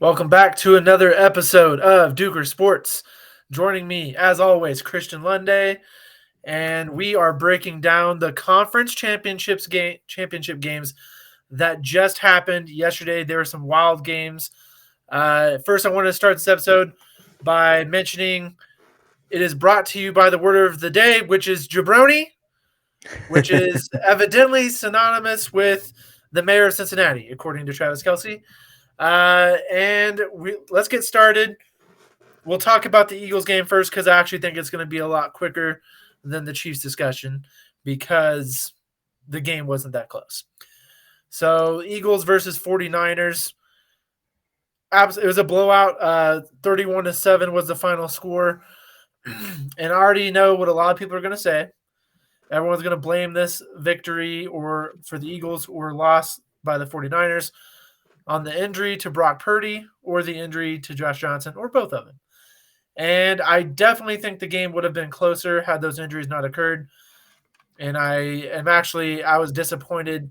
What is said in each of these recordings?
Welcome back to another episode of Dueker Sports. Joining me, as always, Christian Lunday, and we are breaking down the conference championship games that just happened yesterday. There were some wild games. First, I want to start this episode by mentioning it is brought to you by the word of the day, which is jabroni, which is evidently synonymous with the mayor of Cincinnati, according to Travis Kelsey. Let's get started. We'll talk about the Eagles game first because I actually think it's going to be a lot quicker than the Chiefs discussion because the game wasn't that close. So Eagles versus 49ers. It was a blowout. 31-7 was the final score. And I already know what a lot of people are going to say. Everyone's going to blame this victory or for the Eagles or loss by the 49ers on the injury to Brock Purdy or the injury to Josh Johnson or both of them. And I definitely think the game would have been closer had those injuries not occurred. And I was disappointed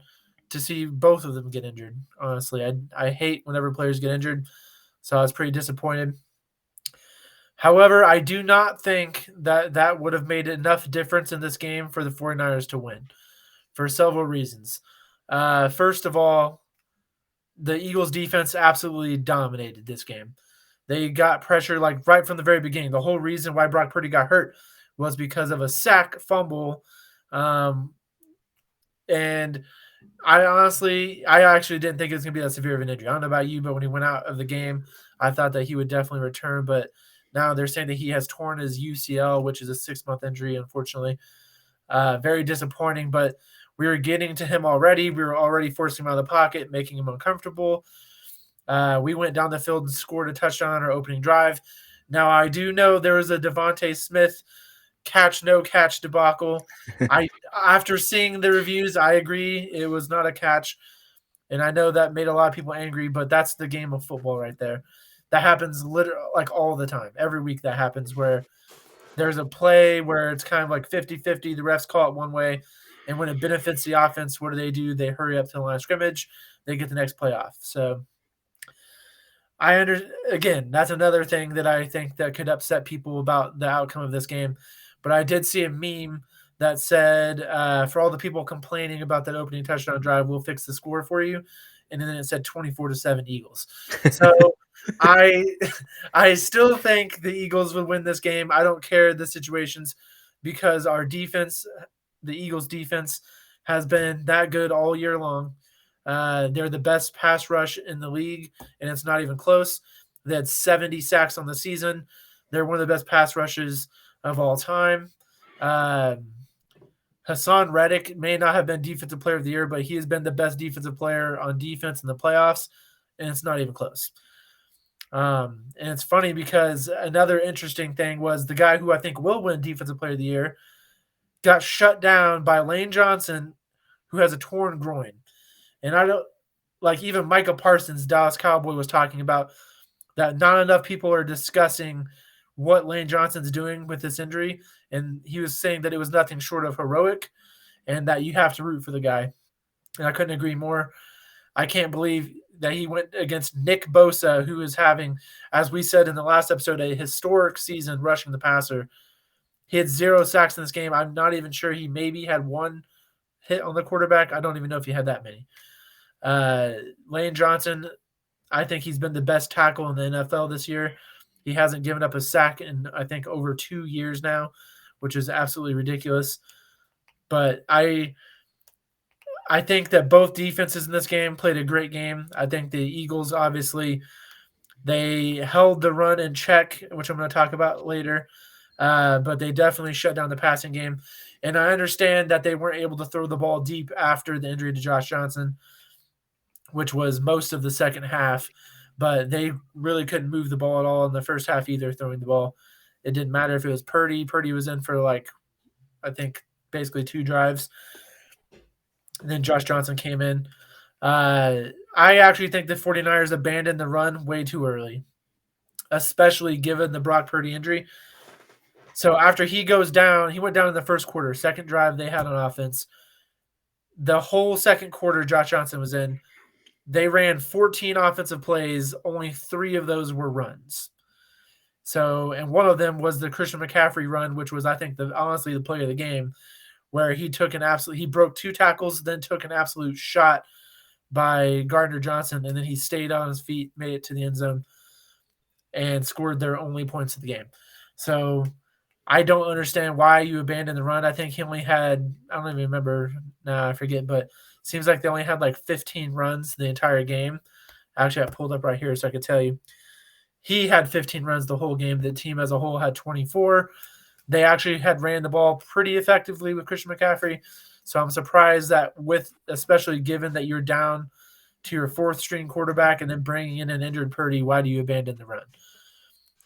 to see both of them get injured. Honestly, I hate whenever players get injured. So I was pretty disappointed. However, I do not think that would have made enough difference in this game for the 49ers to win for several reasons. First of all, the Eagles defense absolutely dominated this game. They got pressure like right from the very beginning. The whole reason why Brock Purdy got hurt was because of a sack fumble. And I actually didn't think it was going to be that severe of an injury. I don't know about you, but when he went out of the game, I thought that he would definitely return. But now they're saying that he has torn his UCL, which is a 6-month injury, unfortunately. Very disappointing, but we were getting to him already. We were already forcing him out of the pocket, making him uncomfortable. We went down the field and scored a touchdown on our opening drive. Now, I do know there was a Devontae Smith no-catch debacle. After seeing the reviews, I agree it was not a catch, and I know that made a lot of people angry, but that's the game of football right there. That happens literally like all the time. Every week that happens where there's a play where it's kind of like 50-50. The refs call it one way, and when it benefits the offense, what do? They hurry up to the line of scrimmage. They get the next play off. So again, that's another thing that I think that could upset people about the outcome of this game. But I did see a meme that said, for all the people complaining about that opening touchdown drive, we'll fix the score for you. And then it said 24-7 Eagles. So I still think the Eagles would win this game. I don't care the situations because our defense, the Eagles defense, has been that good all year long. They're the best pass rush in the league, and it's not even close. They had 70 sacks on the season. They're one of the best pass rushes of all time. Hassan Reddick may not have been Defensive Player of the Year, but he has been the best defensive player on defense in the playoffs, and it's not even close. And it's funny because another interesting thing was the guy who I think will win Defensive Player of the Year got shut down by Lane Johnson, who has a torn groin. And I don't like even Micah Parsons, Dallas Cowboy, was talking about that not enough people are discussing what Lane Johnson's doing with this injury. And he was saying that it was nothing short of heroic and that you have to root for the guy. And I couldn't agree more. I can't believe that he went against Nick Bosa, who is having, as we said in the last episode, a historic season rushing the passer. He had 0 sacks in this game. I'm not even sure he maybe had 1 hit on the quarterback. I don't even know if he had that many. Lane Johnson, I think he's been the best tackle in the NFL this year. He hasn't given up a sack in, I think, over 2 years now, which is absolutely ridiculous. But I think that both defenses in this game played a great game. I think the Eagles, obviously, they held the run in check, which I'm going to talk about later. But they definitely shut down the passing game. And I understand that they weren't able to throw the ball deep after the injury to Josh Johnson, which was most of the second half. But they really couldn't move the ball at all in the first half either, throwing the ball. It didn't matter if it was Purdy. Purdy was in for, I think, basically 2 drives. And then Josh Johnson came in. I actually think the 49ers abandoned the run way too early, especially given the Brock Purdy injury. So after he goes down, he went down in the first quarter, second drive they had on offense. The whole second quarter, Josh Johnson was in. They ran 14 offensive plays, only 3 of those were runs. So, and one of them was the Christian McCaffrey run, which was, I think, honestly the play of the game, where he broke 2 tackles, then took an absolute shot by Gardner Johnson, and then he stayed on his feet, made it to the end zone, and scored their only points of the game. So I don't understand why you abandoned the run. I think he only had, I don't even remember, I forget, but seems like they only had like 15 runs the entire game. Actually, I pulled up right here so I could tell you. He had 15 runs the whole game. The team as a whole had 24. They actually had ran the ball pretty effectively with Christian McCaffrey. So I'm surprised that especially given that you're down to your 4th string quarterback and then bringing in an injured Purdy, why do you abandon the run?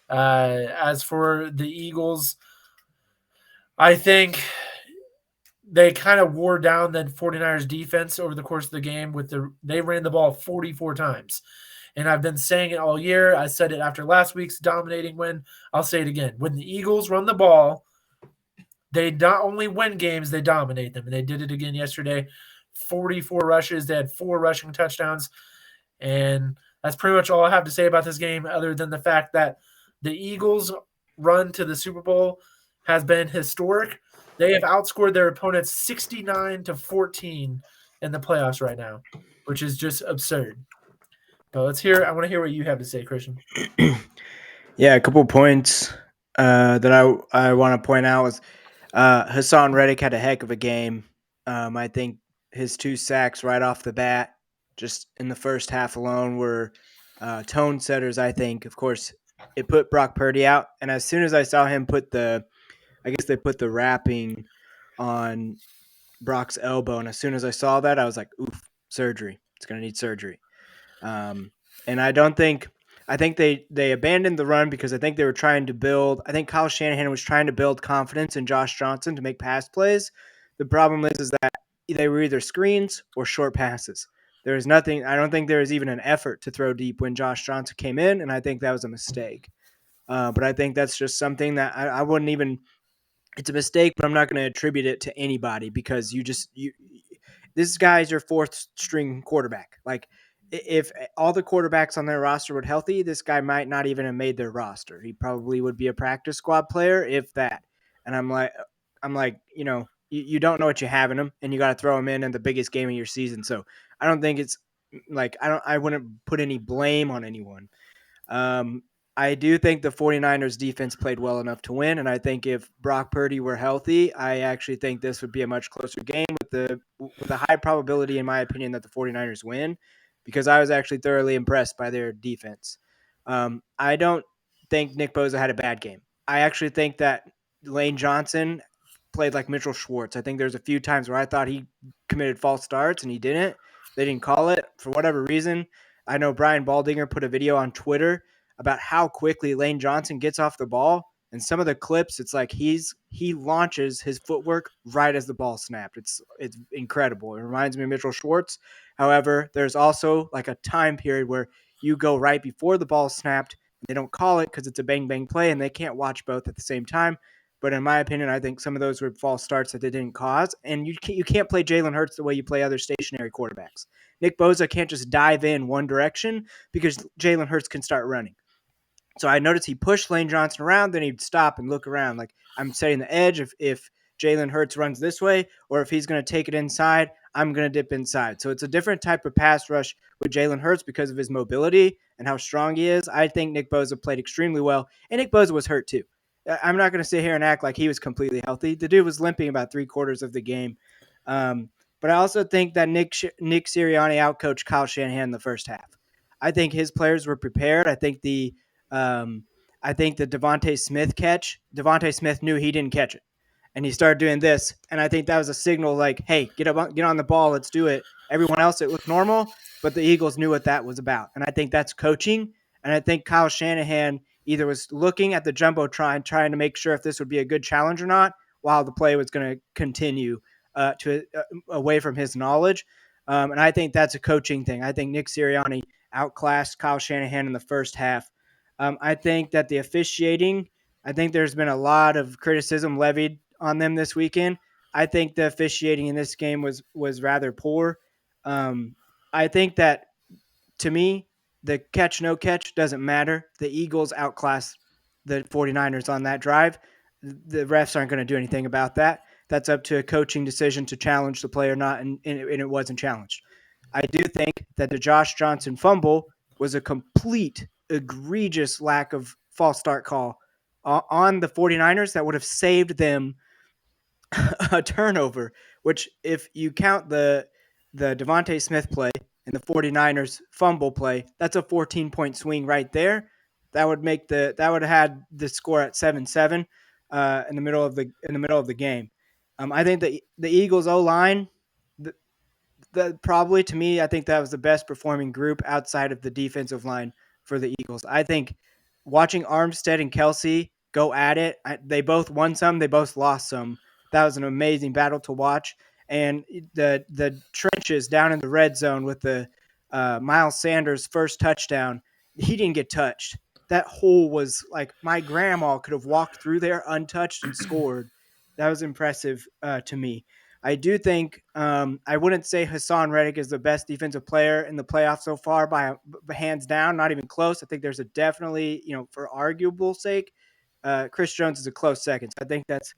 As for the Eagles, I think they kind of wore down the 49ers defense over the course of the game they ran the ball 44 times. And I've been saying it all year. I said it after last week's dominating win. I'll say it again. When the Eagles run the ball, they not only win games, they dominate them. And they did it again yesterday. 44 rushes. They had 4 rushing touchdowns. And that's pretty much all I have to say about this game, other than the fact that the Eagles' run to the Super Bowl has been historic. They have outscored their opponents 69-14 in the playoffs right now, which is just absurd. But I want to hear what you have to say, Christian. Yeah, a couple points that I want to point out was Hassan Reddick had a heck of a game. I think his 2 sacks right off the bat, just in the first half alone, were tone setters, I think. Of course, it put Brock Purdy out. And as soon as I saw him I guess they put the wrapping on Brock's elbow. And as soon as I saw that, I was like, oof, surgery. It's going to need surgery. And I think they abandoned the run because I think they were trying to build. I think Kyle Shanahan was trying to build confidence in Josh Johnson to make pass plays. The problem is that they were either screens or short passes. There was nothing. I don't think there was even an effort to throw deep when Josh Johnson came in, and I think that was a mistake. But I think that's just something that I wouldn't even. It's a mistake, but I'm not going to attribute it to anybody because this guy's your 4th string quarterback. Like, if all the quarterbacks on their roster were healthy, this guy might not even have made their roster. He probably would be a practice squad player, if that. And I'm like, you don't know what you have in him, and you got to throw him in the biggest game of your season. So I don't think it's like I wouldn't put any blame on anyone. I do think the 49ers defense played well enough to win, and I think if Brock Purdy were healthy, I actually think this would be a much closer game with a high probability, in my opinion, that the 49ers win, because I was actually thoroughly impressed by their defense. I don't think Nick Bosa had a bad game. I actually think that Lane Johnson played like Mitchell Schwartz. I think there's a few times where I thought he committed false starts and he didn't. They didn't call it for whatever reason. I know Brian Baldinger put a video on Twitter about how quickly Lane Johnson gets off the ball. And some of the clips, it's like he launches his footwork right as the ball snapped. It's incredible. It reminds me of Mitchell Schwartz. However, there's also like a time period where you go right before the ball snapped. And they don't call it because it's a bang bang play, and they can't watch both at the same time. But in my opinion, I think some of those were false starts that they didn't cause. And you can't play Jalen Hurts the way you play other stationary quarterbacks. Nick Bosa can't just dive in one direction because Jalen Hurts can start running. So I noticed he pushed Lane Johnson around, then he'd stop and look around. Like, I'm setting the edge if Jalen Hurts runs this way, or if he's going to take it inside, I'm going to dip inside. So it's a different type of pass rush with Jalen Hurts because of his mobility and how strong he is. I think Nick Bosa played extremely well, and Nick Bosa was hurt too. I'm not going to sit here and act like he was completely healthy. The dude was limping about 3/4 of the game. But I also think that Nick Sirianni outcoached Kyle Shanahan in the first half. I think his players were prepared. Um, I think the Devontae Smith knew he didn't catch it, and he started doing this. And I think that was a signal like, hey, get on the ball, let's do it. Everyone else, it looked normal, but the Eagles knew what that was about. And I think that's coaching. And I think Kyle Shanahan either was looking at the jumbotron, trying to make sure if this would be a good challenge or not, while the play was going to continue away from his knowledge. And I think that's a coaching thing. I think Nick Sirianni outclassed Kyle Shanahan in the first half. I think that the officiating, I think there's been a lot of criticism levied on them this weekend. I think the officiating in this game was rather poor. I think that to me, the catch, no catch doesn't matter. The Eagles outclassed the 49ers on that drive. The refs aren't going to do anything about that. That's up to a coaching decision to challenge the play or not, and it wasn't challenged. I do think that the Josh Johnson fumble was a complete, egregious lack of false start call on the 49ers that would have saved them a turnover, which if you count the Devontae Smith play and the 49ers fumble play, that's a 14-point swing right there. That would have had the score at 7-7 in the middle of the game. I think the Eagles O line, probably to me, I think that was the best performing group outside of the defensive line for the Eagles. I think watching Armstead and Kelsey go at it, they both won some, they both lost some. That was an amazing battle to watch. And the trenches down in the red zone with the Miles Sanders first touchdown, he didn't get touched. That hole was like my grandma could have walked through there untouched and scored. That was impressive to me. I do think I wouldn't say Hassan Reddick is the best defensive player in the playoffs so far by hands down, not even close. I think there's a definitely, for arguable sake, Chris Jones is a close second. So I think that's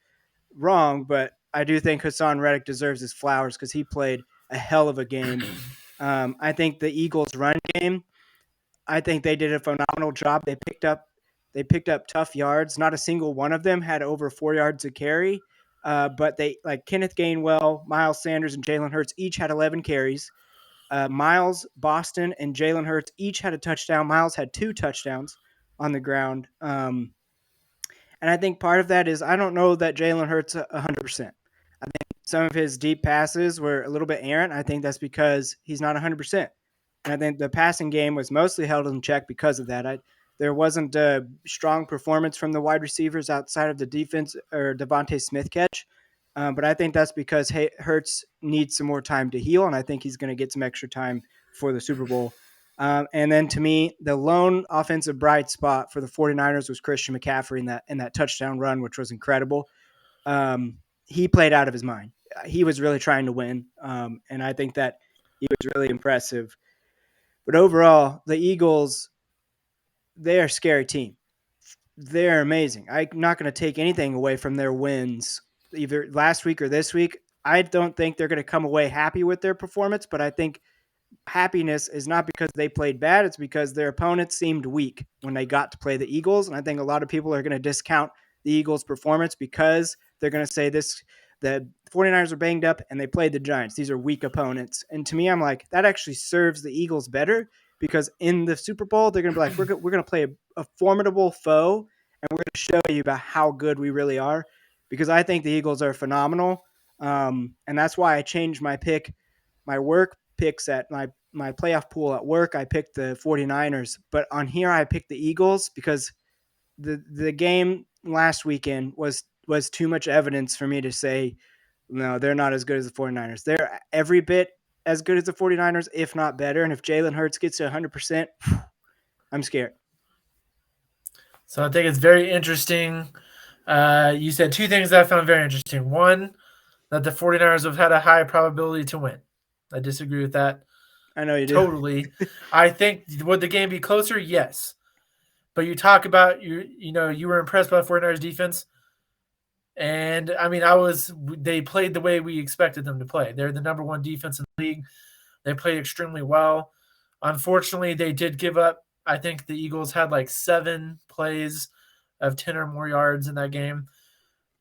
wrong, but I do think Hassan Reddick deserves his flowers because he played a hell of a game. I think the Eagles' run game, I think they did a phenomenal job. They picked up tough yards. Not a single one of them had over 4 yards to carry. But they like Kenneth Gainwell, Miles Sanders, and Jalen Hurts each had 11 carries. Miles, Boston, and Jalen Hurts each had a touchdown. Miles had 2 touchdowns on the ground. And I think part of that is I don't know that Jalen Hurts 100%. I think some of his deep passes were a little bit errant. I think that's because he's not 100%. And I think the passing game was mostly held in check because of that. There wasn't a strong performance from the wide receivers outside of the defense or Devontae Smith catch. But I think that's because Hurts needs some more time to heal, and I think he's going to get some extra time for the Super Bowl. And then to me, the lone offensive bright spot for the 49ers was Christian McCaffrey in that touchdown run, which was incredible. He played out of his mind. He was really trying to win, and I think that he was really impressive. But overall, the Eagles, they're a scary team. They're amazing. I'm not going to take anything away from their wins, either last week or this week. I don't think they're going to come away happy with their performance, but I think happiness is not because they played bad. It's because their opponents seemed weak when they got to play the Eagles. And I think a lot of people are going to discount the Eagles' performance because they're going to say the 49ers are banged up and they played the Giants. These are weak opponents. And to me, I'm like, that actually serves the Eagles better because in the Super Bowl, they're going to be like, we're going to play a formidable foe and we're going to show you about how good we really are because I think the Eagles are phenomenal. And that's why I changed my pick, my work picks at my playoff pool at work. I picked the 49ers, but on here I picked the Eagles because the game last weekend was too much evidence for me to say no, they're not as good as the 49ers. They're every bit as good as the 49ers, if not better. And if Jalen Hurts gets to 100%, I'm scared. So I think it's very interesting. You said 2 things that I found very interesting. One, that the 49ers have had a high probability to win. I disagree with that I know you do. totally. I think would the game be closer? Yes. But you talk about you were impressed by the 49ers defense. And I mean, they played the way we expected them to play. They're the number 1 defense in the league. They played extremely well. Unfortunately, they did give up. I think the Eagles had like 7 plays of 10 or more yards in that game,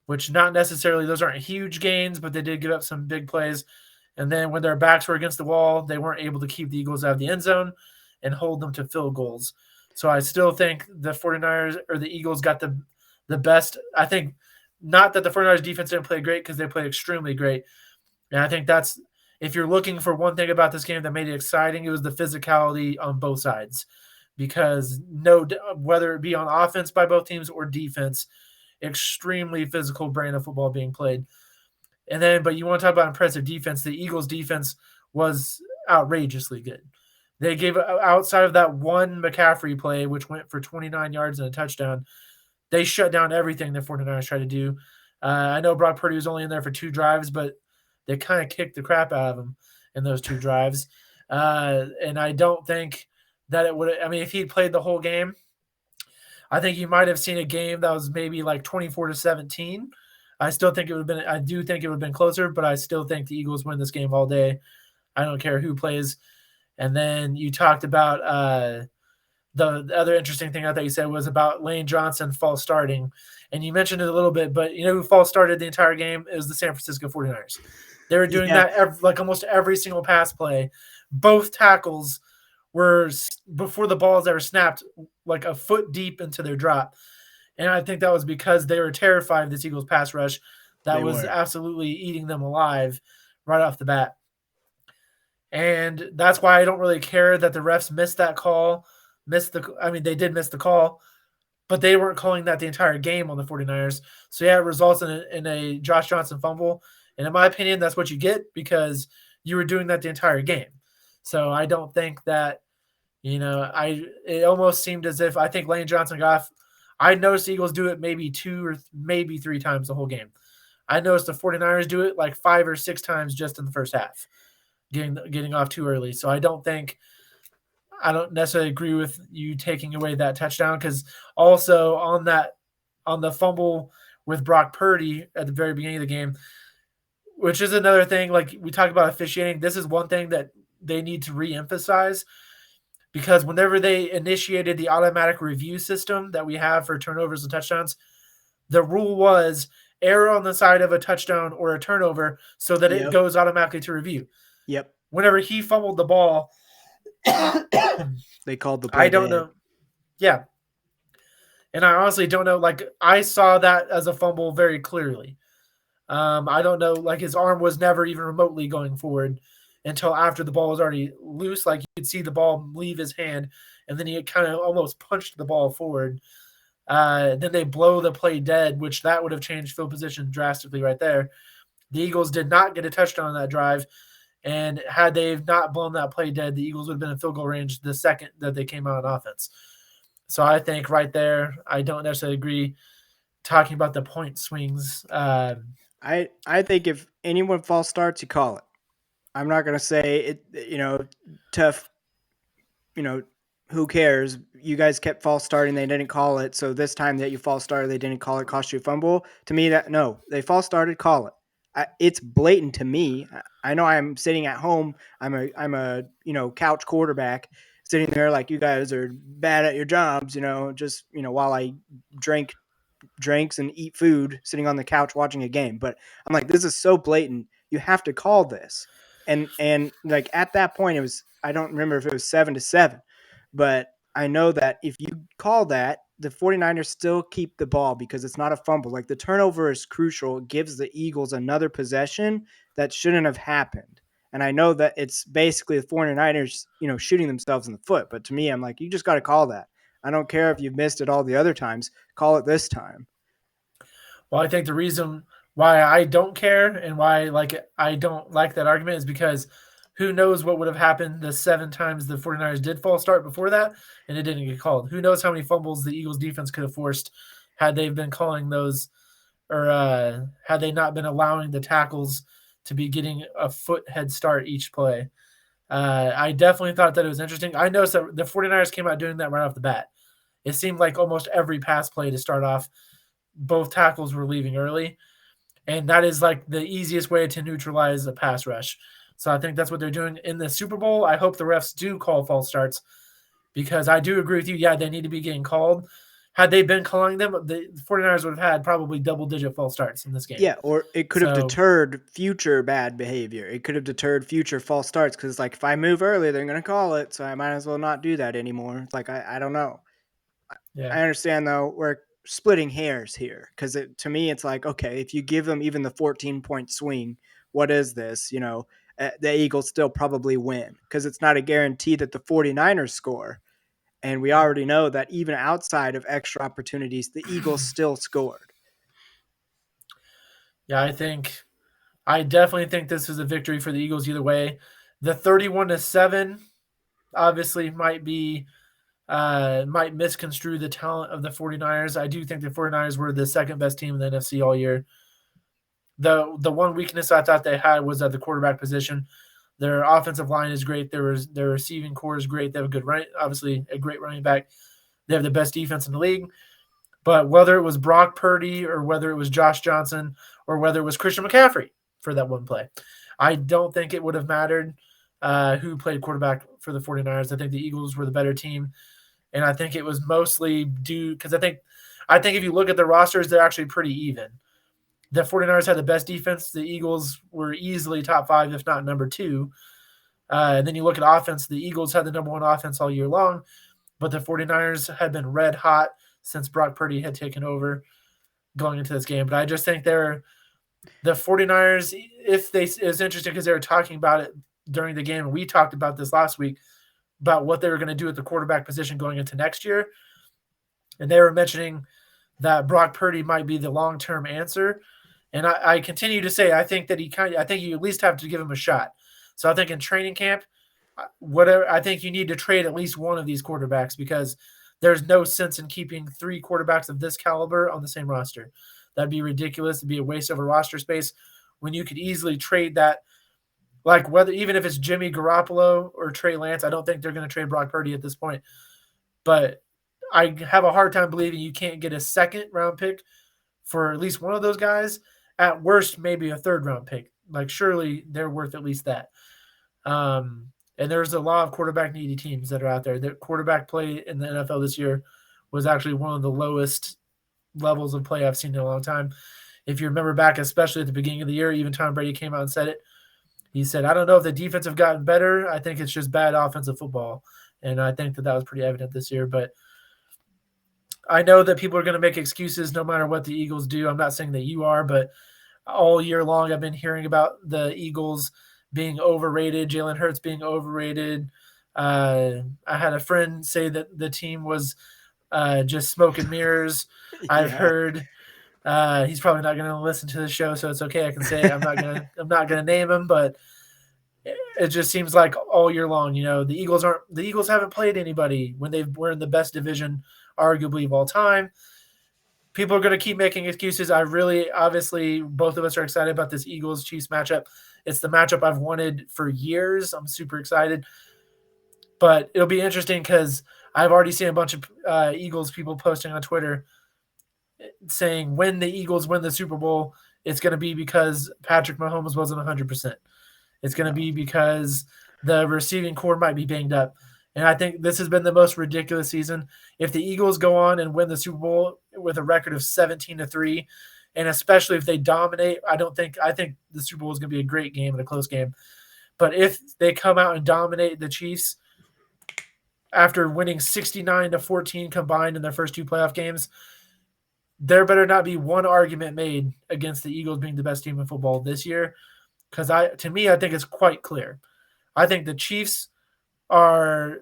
which not necessarily, those aren't huge gains, but they did give up some big plays. And then when their backs were against the wall, they weren't able to keep the Eagles out of the end zone and hold them to field goals. So I still think the 49ers or the Eagles got the best. I think not that the 49ers defense didn't play great because they played extremely great. And I think that's, if you're looking for one thing about this game that made it exciting, it was the physicality on both sides. Because whether it be on offense by both teams or defense, extremely physical brand of football being played. And then, but you want to talk about impressive defense. The Eagles' defense was outrageously good. They gave, outside of that one McCaffrey play, which went for 29 yards and a touchdown, they shut down everything the 49ers tried to do. I know Brock Purdy was only in there for 2 drives, but they kind of kicked the crap out of him in those 2 drives. And I don't think that it would. I mean, if he'd played the whole game, I think you might have seen a game that was maybe like 24-17. I still think it would have been. I do think it would have been closer, but I still think the Eagles win this game all day. I don't care who plays. And then you talked about the other interesting thing I thought you said was about Lane Johnson false starting. And you mentioned it a little bit, but you know who false started the entire game? It was the San Francisco 49ers. They were doing Yeah, that like almost every single pass play. Both tackles were before the balls ever snapped, like a foot deep into their drop. And I think that was because they were terrified of this Eagles pass rush that they was were. absolutely eating them alive right off the bat. And that's why I don't really care that the refs missed that call. I mean, they did miss the call, but they weren't calling that the entire game on the 49ers. So yeah, it results in a Josh Johnson fumble. And in my opinion, that's what you get because you were doing that the entire game. So I don't think that, it almost seemed as if I think Lane Johnson got. I noticed the Eagles do it maybe 2 or maybe 3 times the whole game. I noticed the 49ers do it like 5 or 6 times just in the first half, getting off too early. So I don't necessarily agree with you taking away that touchdown because also on the fumble with Brock Purdy at the very beginning of the game, which is another thing. Like we talk about officiating, this is one thing that they need to reemphasize because whenever they initiated the automatic review system that we have for turnovers and touchdowns, the rule was err on the side of a touchdown or a turnover so that it Yep. goes automatically to review. Yep. Whenever he fumbled the ball, They called the I play don't dead. know. Yeah. And I honestly don't know. Like, I saw that as a fumble very clearly. I don't know. Like, his arm was never even remotely going forward until after the ball was already loose. Like, you could see the ball leave his hand, and then he kind of almost punched the ball forward. Then they blow the play dead, which that would have changed field position drastically right there. The Eagles did not get a touchdown on that drive. And had they not blown that play dead, the Eagles would have been in field goal range the second that they came out on offense. So I think right there, I don't necessarily agree talking about the point swings. I think if anyone false starts, you call it. I'm not gonna say it. Tough. You know, who cares? You guys kept false starting. They didn't call it. So this time that you false started, they didn't call it. Cost you a fumble. To me, that no, they false started. Call it. It's blatant to me. I know I'm sitting at home. I'm a couch quarterback sitting there like you guys are bad at your jobs. Just while I drink drinks and eat food sitting on the couch watching a game. But I'm like, this is so blatant. You have to call this. And like at that point, it was, I don't remember if it was 7-7, but I know that if you call that, the 49ers still keep the ball because it's not a fumble. Like the turnover is crucial. It gives the Eagles another possession that shouldn't have happened. And I know that it's basically the 49ers, shooting themselves in the foot. But to me, I'm like, you just got to call that. I don't care if you've missed it all the other times. Call it this time. Well, I think the reason why I don't care and why I don't like that argument is because who knows what would have happened the 7 times the 49ers did false start before that and it didn't get called. Who knows how many fumbles the Eagles defense could have forced had they been calling those or had they not been allowing the tackles to be getting a foot head start each play. I definitely thought that it was interesting. I noticed that the 49ers came out doing that right off the bat. It seemed like almost every pass play to start off, both tackles were leaving early. And that is like the easiest way to neutralize a pass rush. So I think that's what they're doing in the Super Bowl. I hope the refs do call false starts because I do agree with you. Yeah, they need to be getting called. Had they been calling them, the 49ers would have had probably double-digit false starts in this game. Yeah, or it could have So, deterred future bad behavior. It could have deterred future false starts because, like, if I move early, they're going to call it, so I might as well not do that anymore. It's like I don't know. yeah. I understand though we're splitting hairs here because to me it's like okay, if you give them even the 14-point swing, what is this? The Eagles still probably win because it's not a guarantee that the 49ers score. And we already know that even outside of extra opportunities, the Eagles still scored. Yeah, I definitely think this is a victory for the Eagles either way. The 31-7 obviously might misconstrue the talent of the 49ers. I do think the 49ers were the second best team in the NFC all year. The one weakness I thought they had was at the quarterback position. Their offensive line is great. Their receiving core is great. They have a good obviously a great running back. They have the best defense in the league. But whether it was Brock Purdy or whether it was Josh Johnson or whether it was Christian McCaffrey for that one play, I don't think it would have mattered who played quarterback for the 49ers. I think the Eagles were the better team. And I think it was mostly due because I think if you look at the rosters, they're actually pretty even. The 49ers had the best defense. The Eagles were easily top 5, if not number 2. And then you look at offense, the Eagles had the number 1 offense all year long, but the 49ers had been red hot since Brock Purdy had taken over going into this game. But I just think the 49ers, it was interesting because they were talking about it during the game, and we talked about this last week about what they were going to do at the quarterback position going into next year. And they were mentioning that Brock Purdy might be the long-term answer. And I continue to say I think you at least have to give him a shot. So I think in training camp, I think you need to trade at least one of these quarterbacks because there's no sense in keeping 3 quarterbacks of this caliber on the same roster. That'd be ridiculous. It'd be a waste of a roster space when you could easily trade that. Like even if it's Jimmy Garoppolo or Trey Lance, I don't think they're going to trade Brock Purdy at this point. But I have a hard time believing you can't get a second-round pick for at least one of those guys. At worst, maybe a third-round pick. Like surely they're worth at least that. And there's a lot of quarterback-needy teams that are out there. The quarterback play in the NFL this year was actually one of the lowest levels of play I've seen in a long time. If you remember back, especially at the beginning of the year, even Tom Brady came out and said it. He said, I don't know if the defense have gotten better. I think it's just bad offensive football. And I think that was pretty evident this year. But I know that people are going to make excuses no matter what the Eagles do. I'm not saying that you are, but all year long I've been hearing about the Eagles being overrated, Jalen Hurts being overrated. I had a friend say that the team was just smoke and mirrors. I've heard he's probably not going to listen to the show, so it's okay. I can say I'm not going to name him, but it just seems like all year long, the Eagles haven't played anybody when we're in the best division, arguably of all time. People are going to keep making excuses. Obviously, both of us are excited about this Eagles-Chiefs matchup. It's the matchup I've wanted for years. I'm super excited. But it'll be interesting because I've already seen a bunch of Eagles people posting on Twitter saying when the Eagles win the Super Bowl, it's going to be because Patrick Mahomes wasn't 100%. It's going to be because the receiving core might be banged up. And I think this has been the most ridiculous season. If the Eagles go on and win the Super Bowl with a record of 17-3, and especially if they dominate, I think the Super Bowl is going to be a great game and a close game. But if they come out and dominate the Chiefs after winning 69-14 combined in their first 2 playoff games, there better not be one argument made against the Eagles being the best team in football this year. Because to me, I think it's quite clear. I think the Chiefs are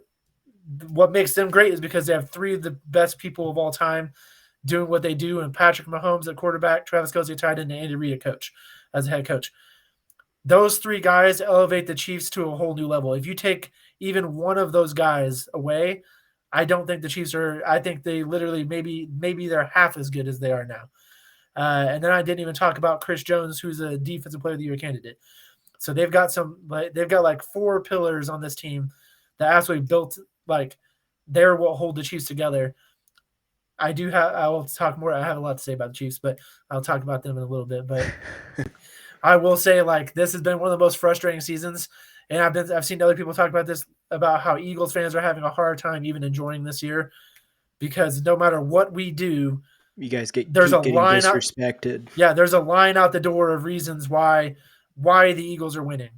what makes them great is because they have 3 of the best people of all time doing what they do, and Patrick Mahomes at quarterback, Travis Kelce tight end, and Andy Reid at coach as a head coach. Those 3 guys elevate the Chiefs to a whole new level. If you take even one of those guys away, I don't think the Chiefs are. I think they literally maybe they're half as good as they are now. And then I didn't even talk about Chris Jones, who's a defensive player of the year candidate. So they've got like 4 pillars on this team that absolutely built like they're what hold the Chiefs together. I will talk more. I have a lot to say about the Chiefs, but I'll talk about them in a little bit. But I will say like this has been one of the most frustrating seasons, and I've seen other people talk about this about how Eagles fans are having a hard time even enjoying this year because no matter what we do, you guys keep getting disrespected. There's a line out the door of reasons why the Eagles are winning.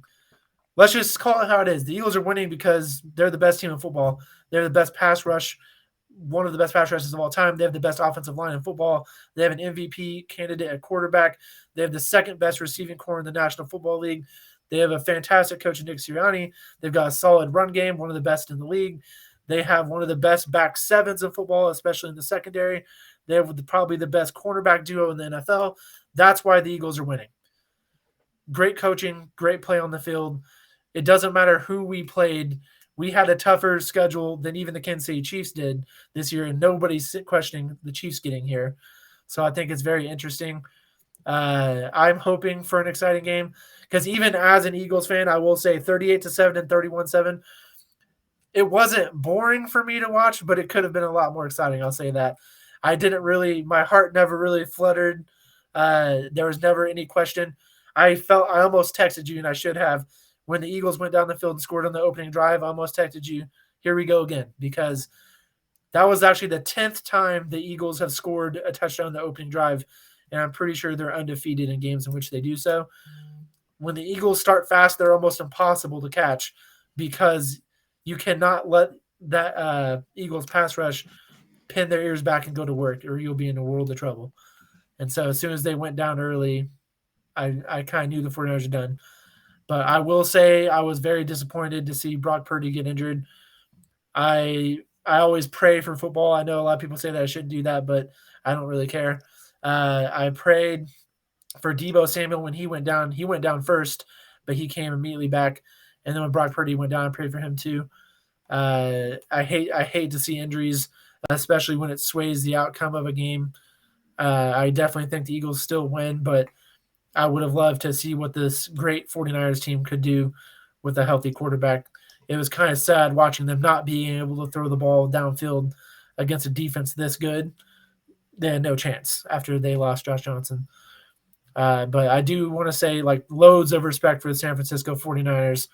Let's just call it how it is. The Eagles are winning because they're the best team in football. They're the best pass rush, one of the best pass rushes of all time. They have the best offensive line in football. They have an MVP candidate at quarterback. They have the second best receiving core in the National Football League. They have a fantastic coach in Nick Sirianni. They've got a solid run game, one of the best in the league. They have one of the best back sevens in football, especially in the secondary. They have probably the best cornerback duo in the NFL. That's why the Eagles are winning. Great coaching, great play on the field. It doesn't matter who we played. We had a tougher schedule than even the Kansas City Chiefs did this year, and nobody's questioning the Chiefs getting here. So I think it's very interesting. I'm hoping for an exciting game because even as an Eagles fan, I will say 38-7 and 31-7. It wasn't boring for me to watch, but it could have been a lot more exciting. I'll say that. I didn't really, my heart never really fluttered. There was never any question. I almost texted you, and I should have. When the Eagles went down the field and scored on the opening drive, I almost texted you, here we go again, because that was actually the 10th time the Eagles have scored a touchdown in the opening drive, and I'm pretty sure they're undefeated in games in which they do so. When the Eagles start fast, they're almost impossible to catch because you cannot let that Eagles pass rush pin their ears back and go to work, or you'll be in a world of trouble. And so as soon as they went down early, I kind of knew the 49ers were done. But I will say I was very disappointed to see Brock Purdy get injured. I always pray for football. I know a lot of people say that I shouldn't do that, but I don't really care. I prayed for Debo Samuel when he went down. He went down first, but he came immediately back. And then when Brock Purdy went down, I prayed for him too. I hate to see injuries, especially when it sways the outcome of a game. I definitely think the Eagles still win, but I would have loved to see what this great 49ers team could do with a healthy quarterback. It was kind of sad watching them not being able to throw the ball downfield against a defense this good. They had no chance after they lost Josh Johnson. But I do want to say, like, loads of respect for the San Francisco 49ers.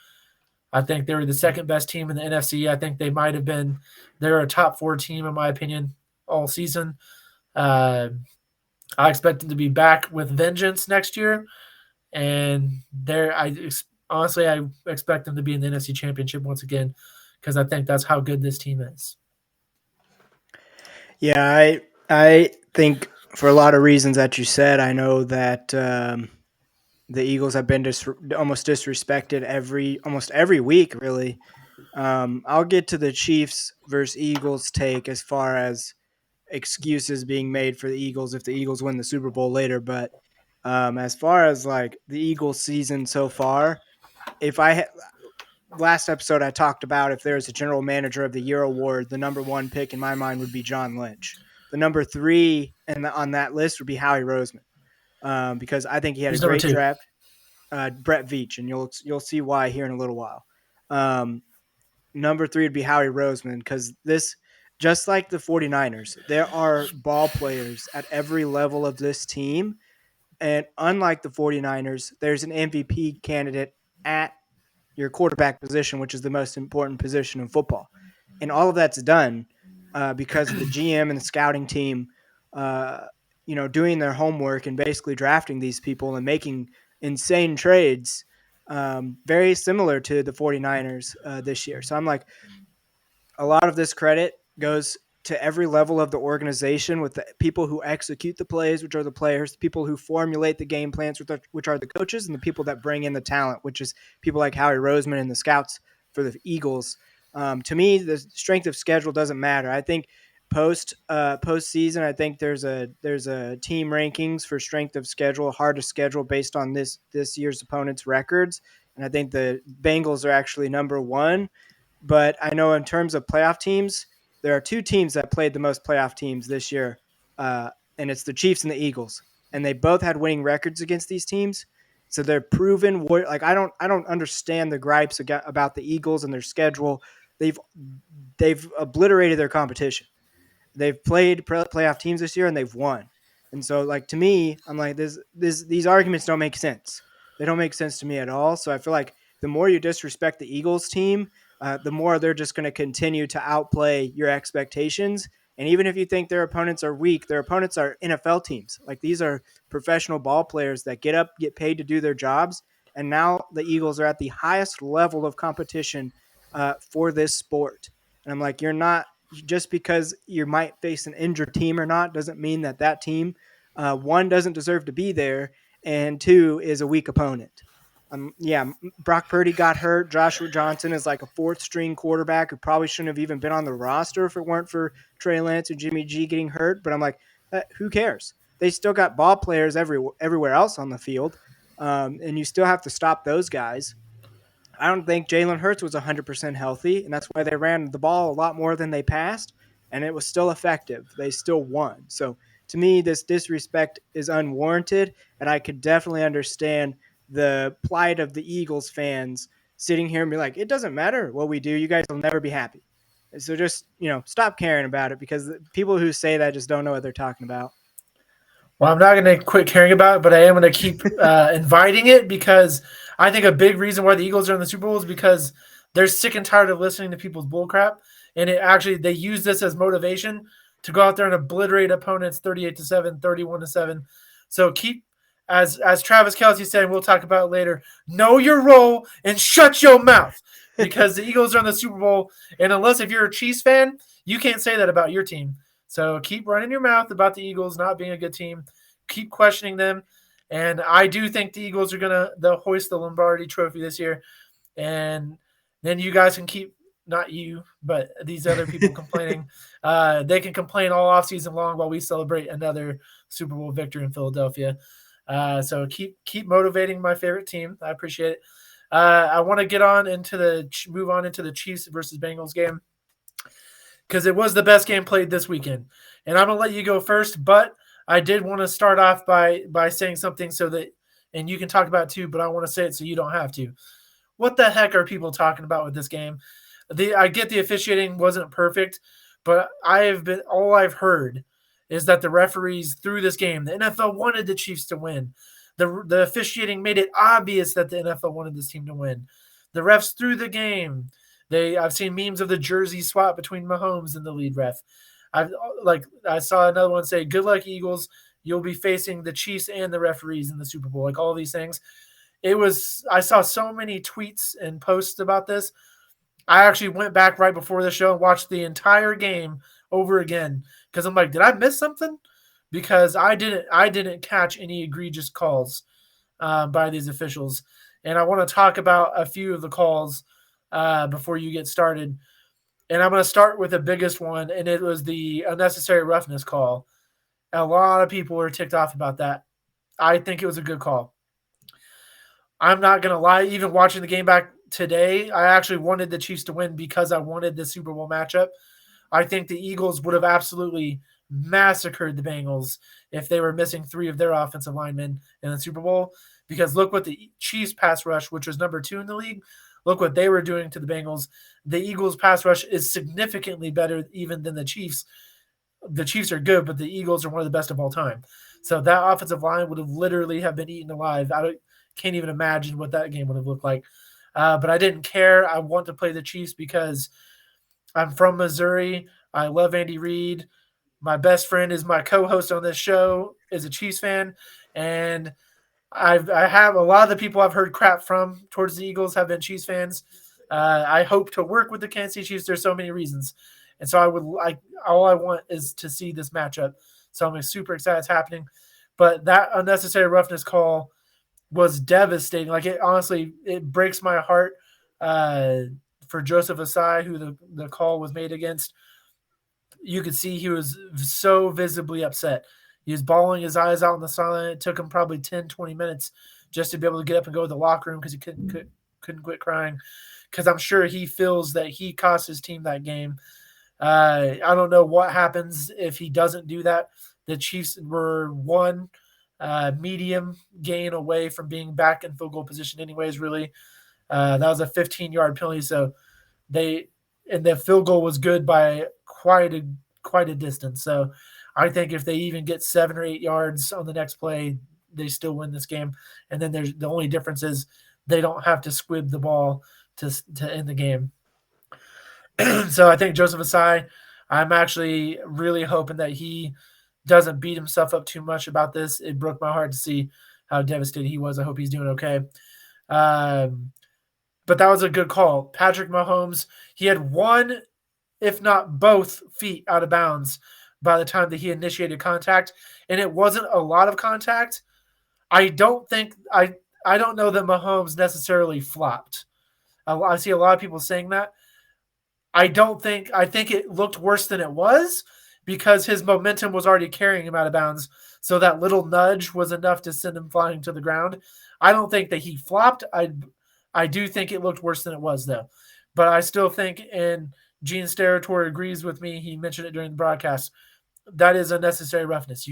I think they were the second best team in the NFC. I think they might have been, they're a top four team, in my opinion, all season. Uh, I expect them to be back with vengeance next year. And honestly, I expect them to be in the NFC Championship once again because I think that's how good this team is. Yeah, I think for a lot of reasons that you said, I know that the Eagles have been almost disrespected almost every week, really. I'll get to the Chiefs versus Eagles take as far as excuses being made for the Eagles if the Eagles win the Super Bowl later. But as far as like the Eagles season so far, if I last episode I talked about if there's a General Manager of the Year award, the number one pick in my mind would be John Lynch. The number three on that list would be Howie Roseman because I think he had a Who's number great two? draft. Brett Veach, and you'll see why here in a little while. Number three would be Howie Roseman because this, just like the 49ers, there are ball players at every level of this team. And unlike the 49ers, there's an MVP candidate at your quarterback position, which is the most important position in football. And all of that's done because of the GM and the scouting team, uh, doing their homework and basically drafting these people and making insane trades, very similar to the 49ers this year. So I'm like, a lot of this credit goes to every level of the organization with the people who execute the plays, which are the players, the people who formulate the game plans, which are the coaches, and the people that bring in the talent, which is people like Howie Roseman and the scouts for the Eagles. To me, the strength of schedule doesn't matter. I think postseason, I think there's a team rankings for strength of schedule, hardest schedule based on this year's opponents' records, and I think the Bengals are actually number one. But I know in terms of playoff teams, there are two teams that played the most playoff teams this year, and it's the Chiefs and the Eagles, and they both had winning records against these teams. So they're proven. Like I don't understand the gripes about the Eagles and their schedule. They've they've obliterated their competition. They've played playoff teams this year and they've won. And so, like to me, I'm like these arguments don't make sense. They don't make sense to me at all. So I feel like the more you disrespect the Eagles team, the more they're just going to continue to outplay your expectations. And even if you think their opponents are weak, their opponents are NFL teams. Like these are professional ball players that get up, get paid to do their jobs. And now the Eagles are at the highest level of competition for this sport. And I'm like, you're not just because you might face an injured team or not doesn't mean that team, one, doesn't deserve to be there, and two, is a weak opponent. Yeah, Brock Purdy got hurt. Joshua Johnson is like a fourth string quarterback who probably shouldn't have even been on the roster if it weren't for Trey Lance and Jimmy G getting hurt. But I'm like, who cares? They still got ball players everywhere else on the field, and you still have to stop those guys. I don't think Jalen Hurts was 100% healthy, and that's why they ran the ball a lot more than they passed, and it was still effective. They still won. So To me, this disrespect is unwarranted, and I could definitely understand the plight of the Eagles fans sitting here and be like, it doesn't matter what we do, you guys will never be happy. So just, stop caring about it, because people who say that just don't know what they're talking about. Well, I'm not going to quit caring about it, but I am going to keep inviting it because I think a big reason why the Eagles are in the Super Bowl is because they're sick and tired of listening to people's bullcrap, and they use this as motivation to go out there and obliterate opponents 38-7, 31-7. So keep, as Travis Kelce said, and we'll talk about it later, know your role and shut your mouth, because the Eagles are in the Super Bowl, and unless if you're a Chiefs fan, you can't say that about your team. So keep running your mouth about the Eagles not being a good team. Keep questioning them. And I do think the Eagles are going to hoist the Lombardi trophy this year. And then you guys can keep, not you, but these other people complaining. They can complain all offseason long while we celebrate another Super Bowl victory in Philadelphia. So keep motivating my favorite team. I appreciate it. I want to move on into the Chiefs versus Bengals game, because it was the best game played this weekend. And I'm gonna let you go first, but I did want to start off by saying something so that, and you can talk about it too, but I want to say it so you don't have to. What the heck are people talking about with this game? I get the officiating wasn't perfect, but all I've heard is that the referees threw this game. The NFL wanted the Chiefs to win. The officiating made it obvious that the NFL wanted this team to win. The refs threw the game. I've seen memes of the jersey swap between Mahomes and the lead ref. I saw another one say, "Good luck, Eagles. You'll be facing the Chiefs and the referees in the Super Bowl." Like all these things. I saw so many tweets and posts about this. I actually went back right before the show and watched the entire game over again because I'm like, did I miss something? Because I didn't catch any egregious calls by these officials, and I want to talk about a few of the calls before you get started. And I'm going to start with the biggest one, and it was the unnecessary roughness call. A lot of people were ticked off about that. I think it was a good call. I'm not going to lie, even watching the game back today, I actually wanted the Chiefs to win because I wanted the Super Bowl matchup. I think the Eagles would have absolutely massacred the Bengals if they were missing 3 of their offensive linemen in the Super Bowl, because look what the Chiefs pass rush, which was number 2 in the league, look what they were doing to the Bengals. The Eagles pass rush is significantly better even than the Chiefs. The Chiefs are good, but the Eagles are one of the best of all time. So that offensive line would have literally have been eaten alive. Can't even imagine what that game would have looked like. But I didn't care. I want to play the Chiefs because I'm from Missouri. I love Andy Reid. My best friend is my co-host on this show, is a Chiefs fan, and I have a lot of the people I've heard crap from towards the Eagles have been Chiefs fans. I hope to work with the Kansas City Chiefs. There's so many reasons, and so all I want is to see this matchup. So I'm super excited it's happening. But that unnecessary roughness call was devastating. Like it breaks my heart for Joseph Asai, who the call was made against. You could see he was so visibly upset. He was bawling his eyes out in the sideline. It took him probably 10, 20 minutes just to be able to get up and go to the locker room because he couldn't quit crying, because I'm sure he feels that he cost his team that game. I don't know what happens if he doesn't do that. The Chiefs were one medium gain away from being back in field goal position anyways, really. That was a 15-yard penalty, so the field goal was good by quite a distance. So I think if they even get 7 or 8 yards on the next play, they still win this game. And then the only difference is they don't have to squib the ball to end the game. So I think Joseph Asai, I'm actually really hoping that he doesn't beat himself up too much about this. It broke my heart to see how devastated he was. I hope he's doing okay. But that was a good call. Patrick Mahomes, he had one, if not both, feet out of bounds by the time that he initiated contact, and it wasn't a lot of contact. I don't know that Mahomes necessarily flopped. I see a lot of people saying that. I think it looked worse than it was because his momentum was already carrying him out of bounds. So that little nudge was enough to send him flying to the ground. I don't think that he flopped. I do think it looked worse than it was, though. But I still think, and Gene Steratore agrees with me, he mentioned it during the broadcast, that is unnecessary roughness.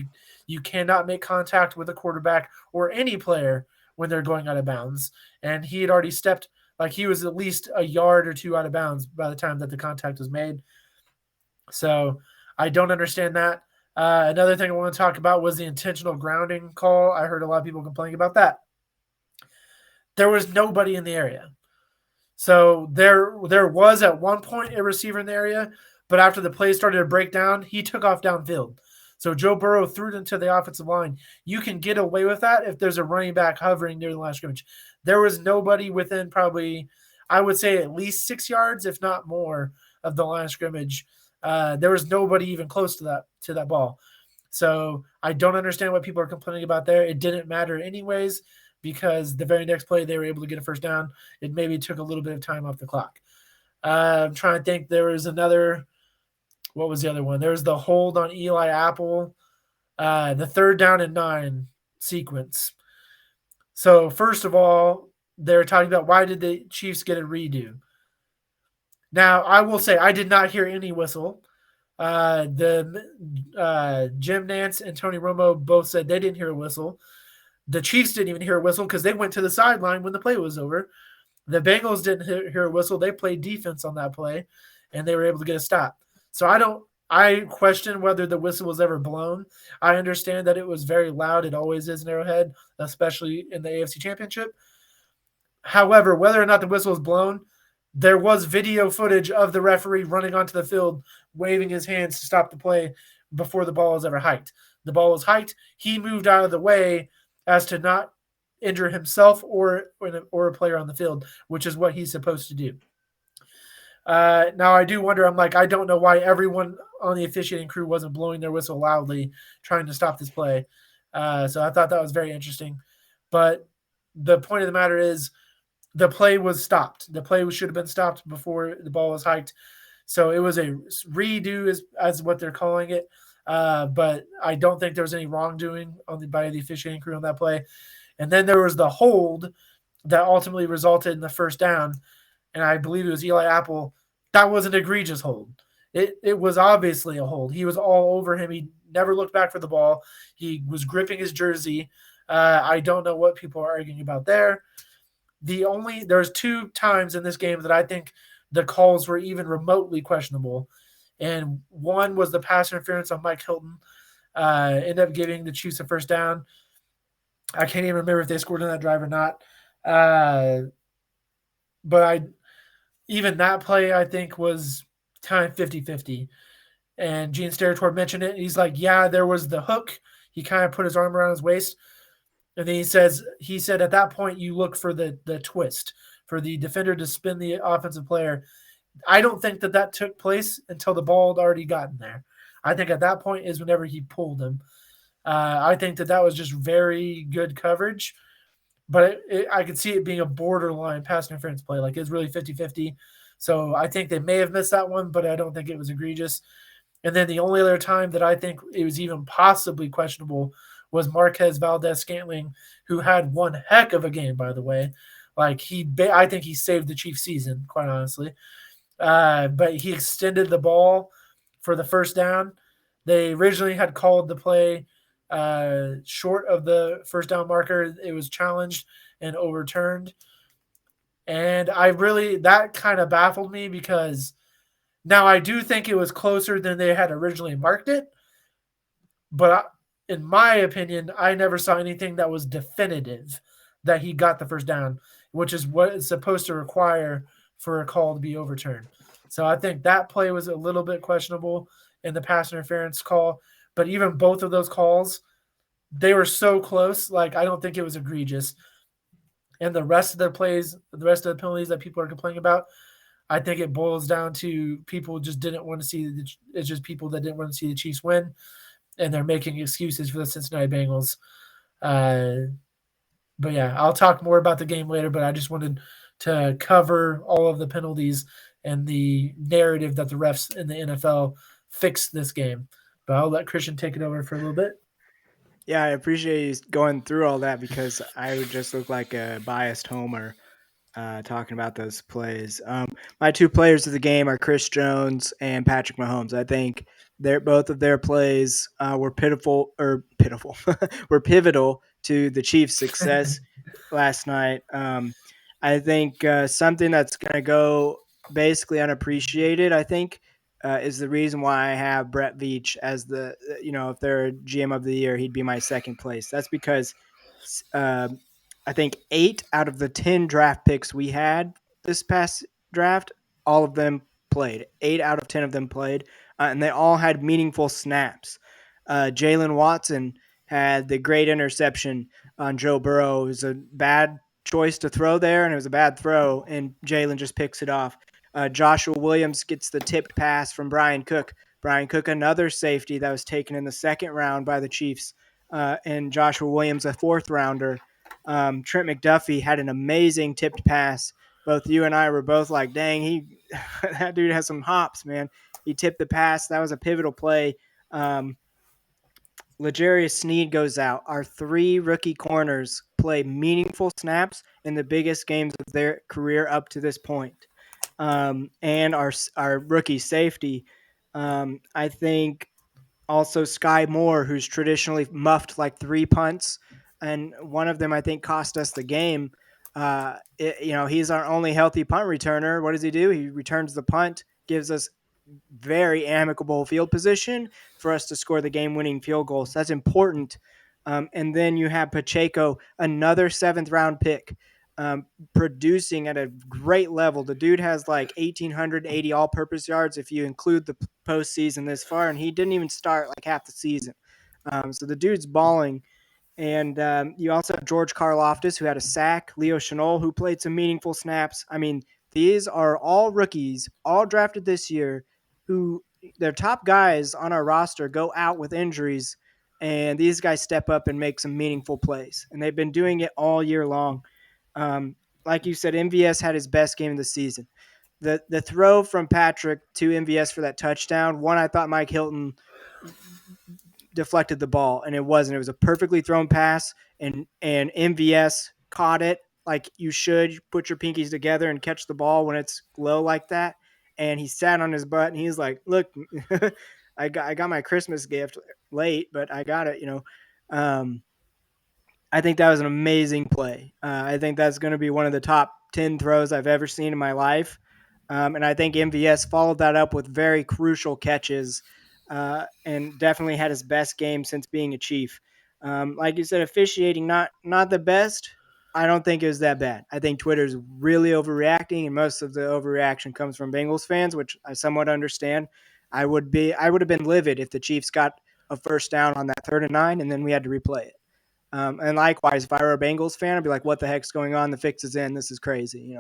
You cannot make contact with a quarterback or any player when they're going out of bounds. And he had already stepped, like he was at least a yard or two out of bounds by the time that the contact was made. So I don't understand that. Another thing I want to talk about was the intentional grounding call. I heard a lot of people complaining about that. There was nobody in the area. So there was at one point a receiver in the area, but after the play started to break down, he took off downfield. So Joe Burrow threw it into the offensive line. You can get away with that if there's a running back hovering near the line of scrimmage. There was nobody within probably, I would say, at least 6 yards, if not more, of the line of scrimmage. There was nobody even close to that ball. So I don't understand what people are complaining about there. It didn't matter anyways because the very next play they were able to get a first down. It maybe took a little bit of time off the clock. I'm trying to think. There was another. What was the other one? There was the hold on Eli Apple, the 3rd down and 9 sequence. So first of all, they're talking about why did the Chiefs get a redo. Now I will say I did not hear any whistle. The Jim Nance and Tony Romo both said they didn't hear a whistle. The Chiefs didn't even hear a whistle because they went to the sideline when the play was over. The Bengals didn't hear a whistle. They played defense on that play, and they were able to get a stop. So I question whether the whistle was ever blown. I understand that it was very loud. It always is in Arrowhead, especially in the AFC Championship. However, whether or not the whistle was blown, there was video footage of the referee running onto the field, waving his hands to stop the play before the ball was ever hiked. The ball was hiked. He moved out of the way as to not injure himself or a player on the field, which is what he's supposed to do. Now I do wonder. I'm like, I don't know why everyone on the officiating crew wasn't blowing their whistle loudly, trying to stop this play. So I thought that was very interesting. But the point of the matter is, the play was stopped. The play should have been stopped before the ball was hiked. So it was a redo, as what they're calling it. But I don't think there was any wrongdoing by the officiating crew on that play. And then there was the hold that ultimately resulted in the first down. And I believe it was Eli Apple. That was an egregious hold. It was obviously a hold. He was all over him. He never looked back for the ball. He was gripping his jersey. I don't know what people are arguing about there. There's 2 times in this game that I think the calls were even remotely questionable. And one was the pass interference on Mike Hilton. Ended up giving the Chiefs a first down. I can't even remember if they scored on that drive or not. But even that play, I think, was kind of 50-50. And Gene Steratore mentioned it. He's like, yeah, there was the hook. He kind of put his arm around his waist. And then he said at that point, you look for the twist, for the defender to spin the offensive player. I don't think that took place until the ball had already gotten there. I think at that point is whenever he pulled him. I think that was just very good coverage. But I could see it being a borderline pass interference play. Like, it's really 50-50. So I think they may have missed that one, but I don't think it was egregious. And then the only other time that I think it was even possibly questionable was Marquez Valdez-Scantling, who had one heck of a game, by the way. Like, I think he saved the Chiefs season, quite honestly. But he extended the ball for the first down. They originally had called the play short of the first down marker. It was challenged and overturned. And that kind of baffled me because now I do think it was closer than they had originally marked it. But in my opinion, I never saw anything that was definitive that he got the first down, which is what it's supposed to require for a call to be overturned. So I think that play was a little bit questionable in the pass interference call. But even both of those calls, they were so close. Like, I don't think it was egregious. And the rest of the plays, the rest of the penalties that people are complaining about, I think it boils down to people just didn't want to see it's just people that didn't want to see the Chiefs win, and they're making excuses for the Cincinnati Bengals. But yeah, I'll talk more about the game later, but I just wanted to cover all of the penalties and the narrative that the refs in the NFL fixed this game. But I'll let Christian take it over for a little bit. Yeah, I appreciate you going through all that because I would just look like a biased homer. talking about those plays. My two players of the game are Chris Jones and Patrick Mahomes. I think both of their plays were pitiful, were pivotal to the Chiefs' success last night. I think something that's going to go basically unappreciated. I think is the reason why I have Brett Veach as if they're GM of the year, he'd be my second place. That's because uh, I think 8 out of the 10 draft picks we had this past draft, all of them played. 8 out of 10 of them played, and they all had meaningful snaps. Jalen Watson had the great interception on Joe Burrow. It was a bad choice to throw there, and it was a bad throw, and Jalen just picks it off. Joshua Williams gets the tipped pass from Brian Cook. Brian Cook, another safety that was taken in the second round by the Chiefs, and Joshua Williams, a fourth rounder. Trent McDuffie had an amazing tipped pass. Both you and I were both like, dang, that dude has some hops, man. He tipped the pass. That was a pivotal play. L'Jarius Sneed goes out. Our 3 rookie corners play meaningful snaps in the biggest games of their career up to this point. And our rookie safety, I think also Sky Moore, who's traditionally muffed like 3 punts, and one of them I think cost us the game. He's our only healthy punt returner. What does he do? He returns the punt, gives us very amicable field position for us to score the game-winning field goal. So that's important. And then you have Pacheco, another 7th-round pick, producing at a great level. The dude has like 1,880 all-purpose yards if you include the postseason this far, and he didn't even start like half the season. So the dude's balling. And you also have George Karlaftis, who had a sack, Leo Chenol, who played some meaningful snaps. I mean, these are all rookies, all drafted this year, who their top guys on our roster go out with injuries, and these guys step up and make some meaningful plays. And they've been doing it all year long. Um, like you said, MVS had his best game of the season. The throw from Patrick to MVS for that touchdown, one I thought Mike Hilton deflected the ball, and it wasn't. It was a perfectly thrown pass, and MVS caught it like you should. You put your pinkies together and catch the ball when it's low like that. And he sat on his butt, and he's like, "Look, I got my Christmas gift late, but I got it." I think that was an amazing play. I think that's going to be one of the top 10 throws I've ever seen in my life. And I think MVS followed that up with very crucial catches and definitely had his best game since being a Chief. Like you said, officiating not the best. I don't think it was that bad. I think Twitter's really overreacting, and most of the overreaction comes from Bengals fans, which I somewhat understand. I would have been livid if the Chiefs got a first down on that 3rd and 9, and then we had to replay it. And likewise, if I were a Bengals fan, I'd be like, "What the heck's going on? The fix is in. This is crazy."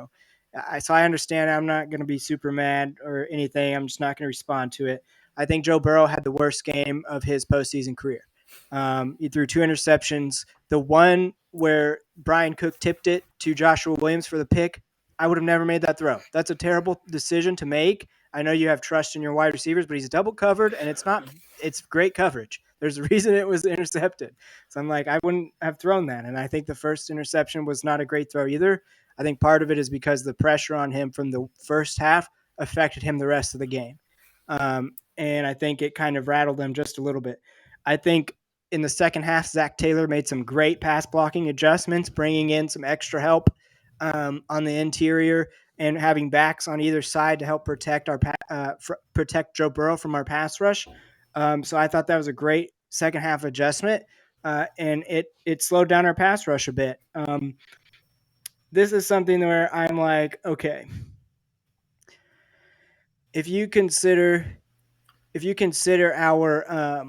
So I understand. I'm not going to be super mad or anything. I'm just not going to respond to it. I think Joe Burrow had the worst game of his postseason career. He threw 2 interceptions. The one where Brian Cook tipped it to Joshua Williams for the pick, I would have never made that throw. That's a terrible decision to make. I know you have trust in your wide receivers, but he's double covered, and it's great coverage. There's a reason it was intercepted. So I'm like, I wouldn't have thrown that. And I think the first interception was not a great throw either. I think part of it is because the pressure on him from the first half affected him the rest of the game. And I think it kind of rattled him just a little bit. I think in the second half, Zach Taylor made some great pass blocking adjustments, bringing in some extra help on the interior and having backs on either side to help protect protect Joe Burrow from our pass rush. So I thought that was a great second half adjustment, and it slowed down our pass rush a bit. This is something where I'm like, okay, if you consider our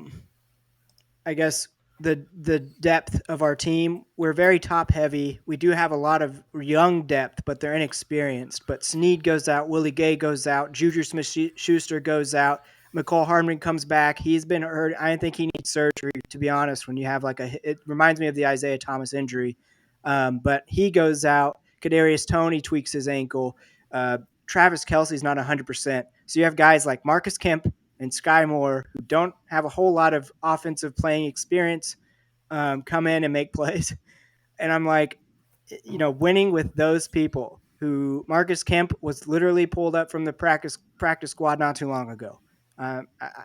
I guess the depth of our team, we're very top heavy. We do have a lot of young depth, but they're inexperienced. But Snead goes out, Willie Gay goes out, Juju Smith-Schuster goes out, McCall Hardman comes back. He's been hurt. I think he needs surgery, to be honest. When you have it reminds me of the Isaiah Thomas injury. But he goes out. Kadarius Toney tweaks his ankle. Travis Kelce's not 100%. So you have guys like Marcus Kemp and Sky Moore, who don't have a whole lot of offensive playing experience, come in and make plays. And I'm like, winning with those people who Marcus Kemp was literally pulled up from the practice squad not too long ago.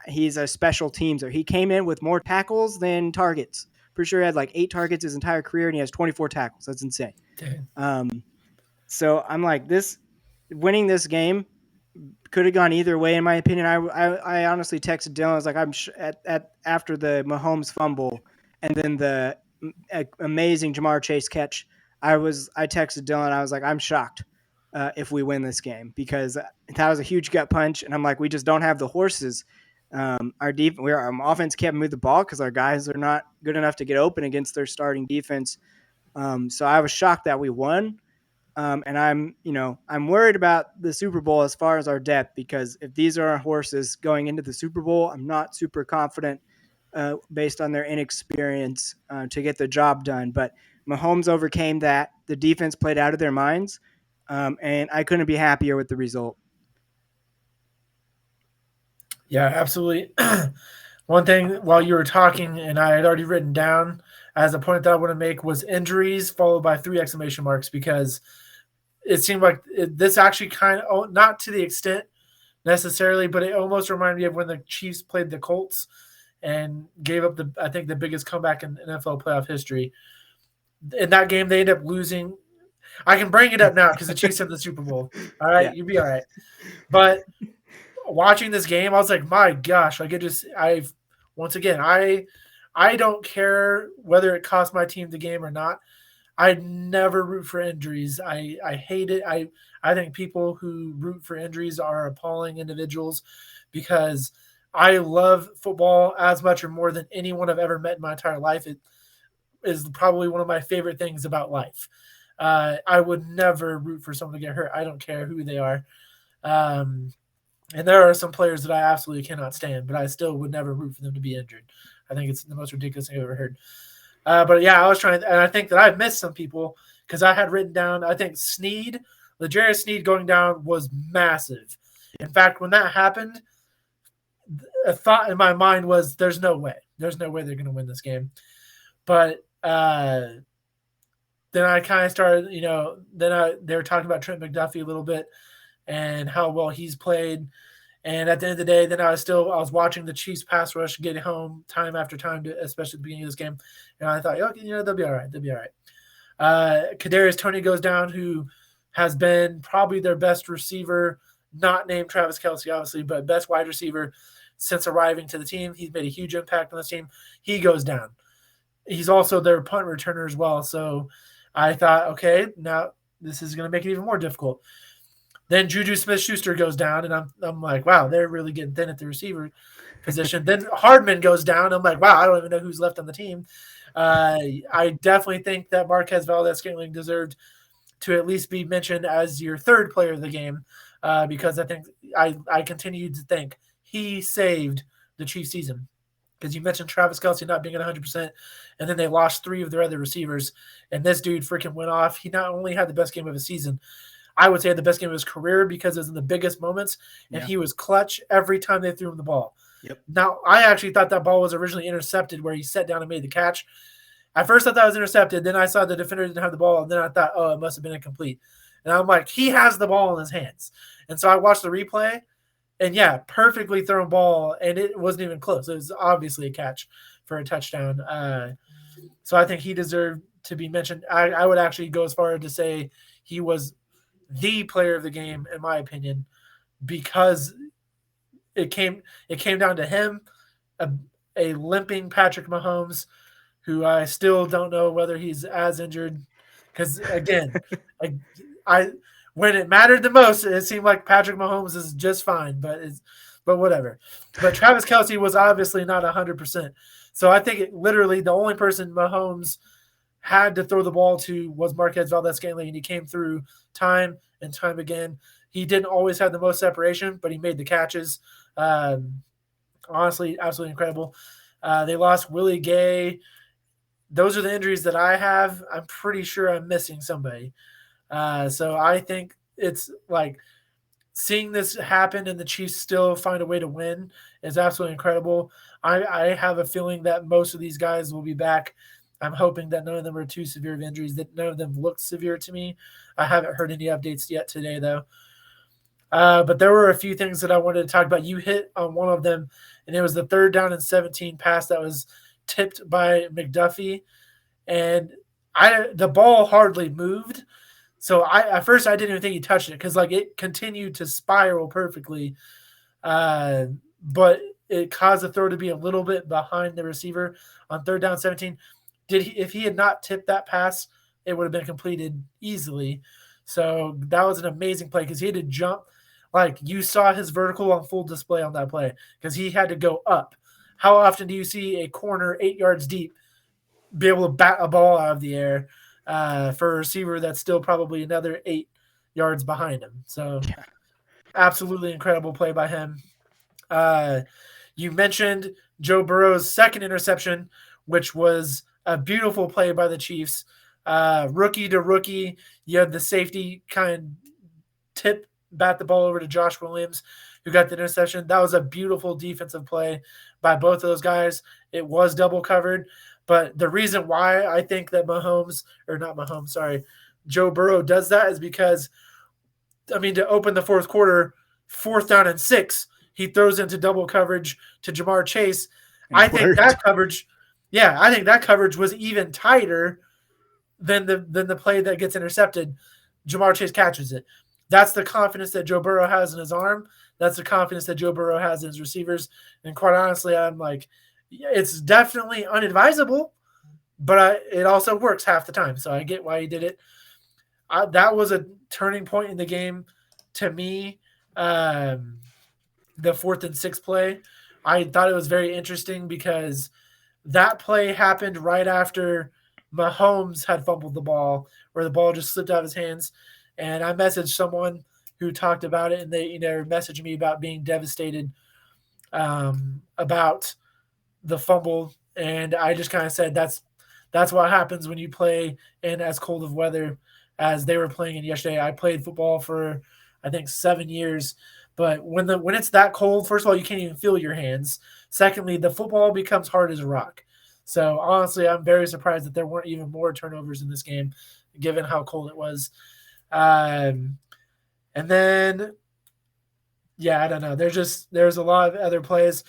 He's a special teams. He came in with more tackles than targets. Pretty sure he had like 8 targets his entire career, and he has 24 tackles. That's insane. Dang. So I'm like, this winning this game could have gone either way, in my opinion. I honestly texted Dylan. I was like, at after the Mahomes fumble and then the amazing Jamar Chase catch. I texted Dylan. I was like, I'm shocked if we win this game, because that was a huge gut punch, and I'm like, we just don't have the horses. Our offense can't move the ball because our guys are not good enough to get open against their starting defense. So I was shocked that we won. And I'm worried about the Super Bowl as far as our depth, because if these are our horses going into the Super Bowl, I'm not super confident based on their inexperience to get the job done. But Mahomes overcame that. The defense played out of their minds, and I couldn't be happier with the result. Yeah, absolutely. One thing while you were talking, and I had already written down as a point that I want to make, was injuries followed by 3 exclamation marks, because it seemed like this actually kind of, not to the extent necessarily, but it almost reminded me of when the Chiefs played the Colts and gave up I think the biggest comeback in NFL playoff history. In that game, they ended up losing. I can bring it up now because the Chiefs in the Super Bowl. All right, Yeah. you'll be all right. But watching this game, I was like, my gosh, like once again, I don't care whether it cost my team the game or not. I never root for injuries. I hate it. I think people who root for injuries are appalling individuals, because I love football as much or more than anyone I've ever met in my entire life. It is probably one of my favorite things about life. I would never root for someone to get hurt. I don't care who they are. Um, and there are some players that I absolutely cannot stand, but I still would never root for them to be injured. I think it's the most ridiculous thing I've ever heard. But yeah, I was trying, and I think that I've missed some people because I had written down, I think L'Jarius Sneed going down was massive. In fact, when that happened, a thought in my mind was, there's no way. There's no way they're going to win this game. But then I kind of started, they were talking about Trent McDuffie a little bit and how well he's played. And at the end of the day, then I was watching the Chiefs pass rush get home time after time, especially at the beginning of this game. And I thought, okay, they'll be all right. They'll be all right. Kadarius Toney goes down, who has been probably their best receiver, not named Travis Kelce, obviously, but best wide receiver since arriving to the team. He's made a huge impact on this team. He goes down. He's also their punt returner as well. So I thought, okay, now this is going to make it even more difficult. Then Juju Smith-Schuster goes down, and I'm like, wow, they're really getting thin at the receiver position. Then Hardman goes down. I'm like, wow, I don't even know who's left on the team. I definitely think that Marquez Valdez-Scantling deserved to at least be mentioned as your third player of the game, because I think I continue to think he saved the Chiefs season. Because you mentioned Travis Kelce not being at 100%, and then they lost 3 of their other receivers, and this dude freaking went off. He not only had the best game of his season, I would say the best game of his career, because it was in the biggest moments, and he was clutch every time they threw him the ball. Yep. Now, I actually thought that ball was originally intercepted, where he sat down and made the catch. At first, I thought it was intercepted. Then I saw the defender didn't have the ball, and then I thought, oh, it must have been incomplete. And I'm like, he has the ball in his hands. And so I watched the replay, and yeah, perfectly thrown ball, and it wasn't even close. It was obviously a catch for a touchdown. So I think he deserved to be mentioned. I would actually go as far as to say he was the player of the game, in my opinion, because it came down to him, a limping Patrick Mahomes, who I still don't know whether he's as injured. Because again, I when it mattered the most, it seemed like Patrick Mahomes is just fine, but whatever. But Travis Kelce was obviously not 100%. So I think literally the only person Mahomes had to throw the ball to was Marquez Valdez-Scantling, and he came through time and time again. He didn't always have the most separation, but he made the catches. Honestly, absolutely incredible. They lost Willie Gay. Those are the injuries that I have. I'm pretty sure I'm missing somebody. So I think it's like seeing this happen and the Chiefs still find a way to win is absolutely incredible. I have a feeling that most of these guys will be back. I'm hoping that none of them are too severe of injuries, that none of them look severe to me. I haven't heard any updates yet today, though. But there were a few things that I wanted to talk about. You hit on one of them, and it was the 3rd down and 17 pass that was tipped by McDuffie, and the ball hardly moved. So at first I didn't even think he touched it because like it continued to spiral perfectly, but it caused the throw to be a little bit behind the receiver on 3rd down 17. If he had not tipped that pass, it would have been completed easily. So that was an amazing play because he had to jump. Like you saw his vertical on full display on that play because he had to go up. How often do you see a corner 8 yards deep be able to bat a ball out of the air for a receiver that's still probably another 8 yards behind him? So absolutely incredible play by him. You mentioned Joe Burrow's second interception, which was a beautiful play by the Chiefs. Rookie to rookie, you had the safety kind of bat the ball over to Josh Williams, who got the interception. That was a beautiful defensive play by both of those guys. It was double covered, but the reason why I think that Joe Burrow does that is because, to open the fourth quarter, 4th down and 6, he throws into double coverage to Jamar Chase. I think that coverage was even tighter than the play that gets intercepted. Jamar Chase catches it. That's the confidence that Joe Burrow has in his arm. That's the confidence that Joe Burrow has in his receivers. And quite honestly, I'm like, it's definitely unadvisable, but it also works half the time. So I get why he did it. That was a turning point in the game to me. The 4th and 6 play, I thought it was very interesting because that play happened right after Mahomes had fumbled the ball, where the ball just slipped out of his hands. And I messaged someone who talked about it, and they messaged me about being devastated about the fumble. And I just kind of said that's what happens when you play in as cold of weather as they were playing in yesterday. I played football for I think 7 years, but when it's that cold, first of all, you can't even feel your hands. Secondly, the football becomes hard as a rock. So honestly, I'm very surprised that there weren't even more turnovers in this game, given how cold it was. And then, I don't know. There's a lot of other plays.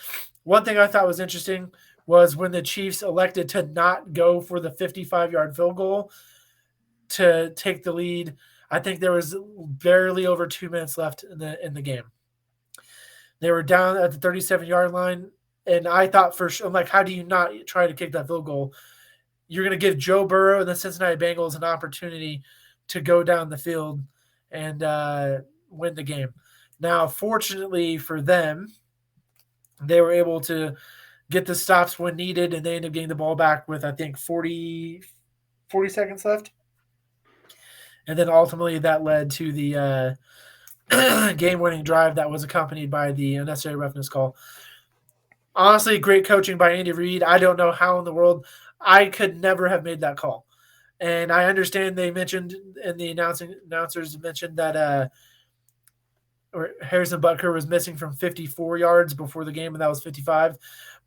One thing I thought was interesting was when the Chiefs elected to not go for the 55-yard field goal to take the lead. I think there was barely over 2 minutes left in the game. They were down at the 37-yard line, and I thought I'm like, how do you not try to kick that field goal? You're going to give Joe Burrow and the Cincinnati Bengals an opportunity to go down the field and win the game. Now, fortunately for them, they were able to get the stops when needed, and they ended up getting the ball back with, I think, 40 seconds left. And then ultimately that led to the game-winning drive that was accompanied by the unnecessary roughness call. Honestly, great coaching by Andy Reid. I don't know how in the world I could never have made that call. And I understand they mentioned, and the announcers mentioned that Harrison Butker was missing from 54 yards before the game, and that was 55.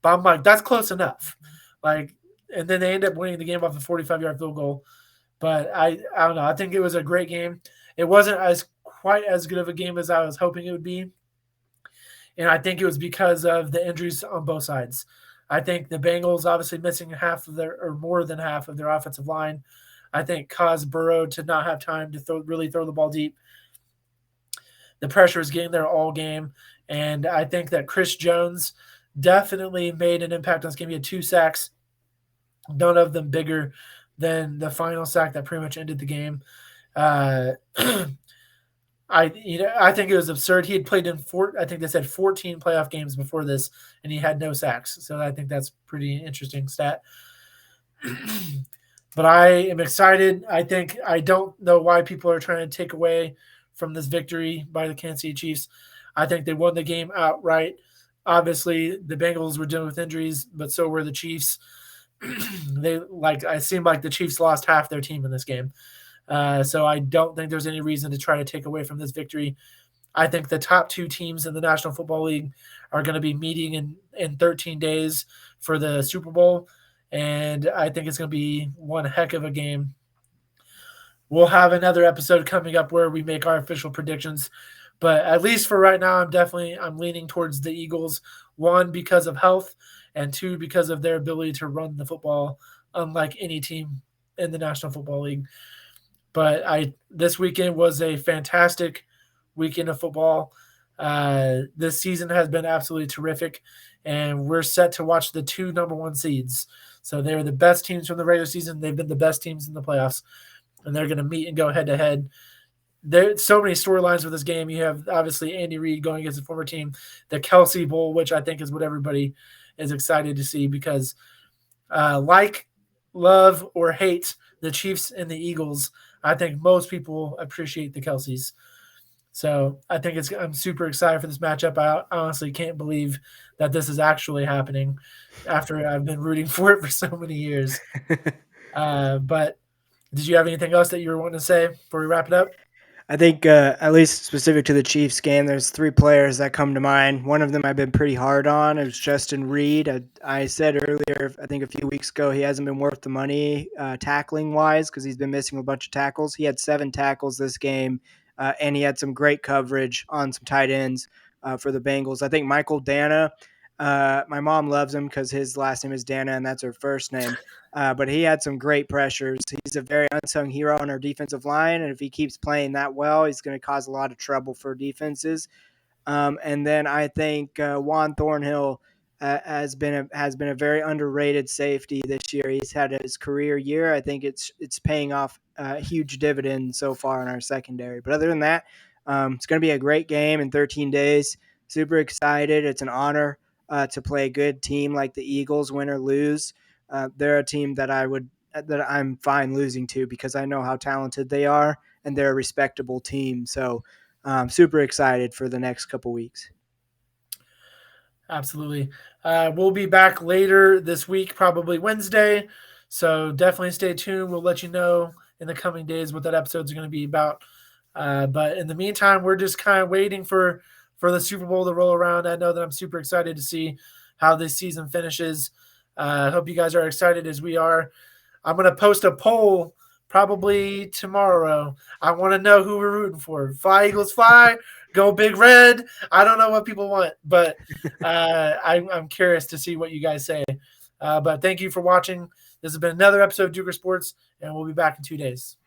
But I'm like, that's close enough. Like, and then they end up winning the game off a 45-yard field goal. But I don't know. I think it was a great game. It wasn't quite as good of a game as I was hoping it would be. And I think it was because of the injuries on both sides. I think the Bengals obviously missing more than half of their offensive line, I think caused Burrow to not have time to really throw the ball deep. The pressure was getting there all game. And I think that Chris Jones definitely made an impact on this game. He had 2 sacks, none of them bigger than the final sack that pretty much ended the game. I think it was absurd. He had played in 14 playoff games before this, and he had no sacks. So I think that's pretty interesting stat. But I am excited. I don't know why people are trying to take away from this victory by the Kansas City Chiefs. I think they won the game outright. Obviously, the Bengals were dealing with injuries, but so were the Chiefs. It seemed like the Chiefs lost half their team in this game. So I don't think there's any reason to try to take away from this victory. I think the top 2 teams in the National Football League are going to be meeting in 13 days for the Super Bowl. and I think it's going to be one heck of a game. We'll have another episode coming up where we make our official predictions, but at least for right now, I'm leaning towards the Eagles. One, because of health, and two, because of their ability to run the football, unlike any team in the National Football League. But this weekend was a fantastic weekend of football. This season has been absolutely terrific, and we're set to watch the two number one seeds. So they're the best teams from the regular season. They've been the best teams in the playoffs, and they're going to meet and go head to head. There's so many storylines with this game. You have obviously Andy Reid going against a former team, the Kelsey Bowl, which I think is what everybody is excited to see because, like, love, or hate the Chiefs and the Eagles, I think most people appreciate the Kelseys. So I think I'm super excited for this matchup. I honestly can't believe that this is actually happening after I've been rooting for it for so many years. But did you have anything else that you were wanting to say before we wrap it up? I think, at least specific to the Chiefs game, there's three players that come to mind. One of them I've been pretty hard on. It was Justin Reed. I said earlier, I think a few weeks ago, he hasn't been worth the money tackling wise because he's been missing a bunch of tackles. He had 7 tackles this game, and he had some great coverage on some tight ends for the Bengals. I think Michael Dana. My mom loves him because his last name is Dana, and that's her first name. But he had some great pressures. He's a very unsung hero on our defensive line, and if he keeps playing that well, he's going to cause a lot of trouble for defenses. And then I think Juan Thornhill has been a very underrated safety this year. He's had his career year. I think it's paying off huge dividends so far in our secondary. But other than that, it's going to be a great game in 13 days. Super excited. It's an honor to play a good team like the Eagles, win or lose. They're a team that I'm fine losing to because I know how talented they are and they're a respectable team. So super excited for the next couple weeks. Absolutely. We'll be back later this week, probably Wednesday. So definitely stay tuned. We'll let you know in the coming days what that episode's going to be about. But in the meantime, we're just kind of waiting for the Super Bowl to roll around. I know that I'm super excited to see how this season finishes. I hope you guys are excited as we are. I'm going to post a poll probably tomorrow. I want to know who we're rooting for. Fly, Eagles, fly. Go Big Red. I don't know what people want, but I'm curious to see what you guys say. But thank you for watching. This has been another episode of Dueker Sports, and we'll be back in 2 days.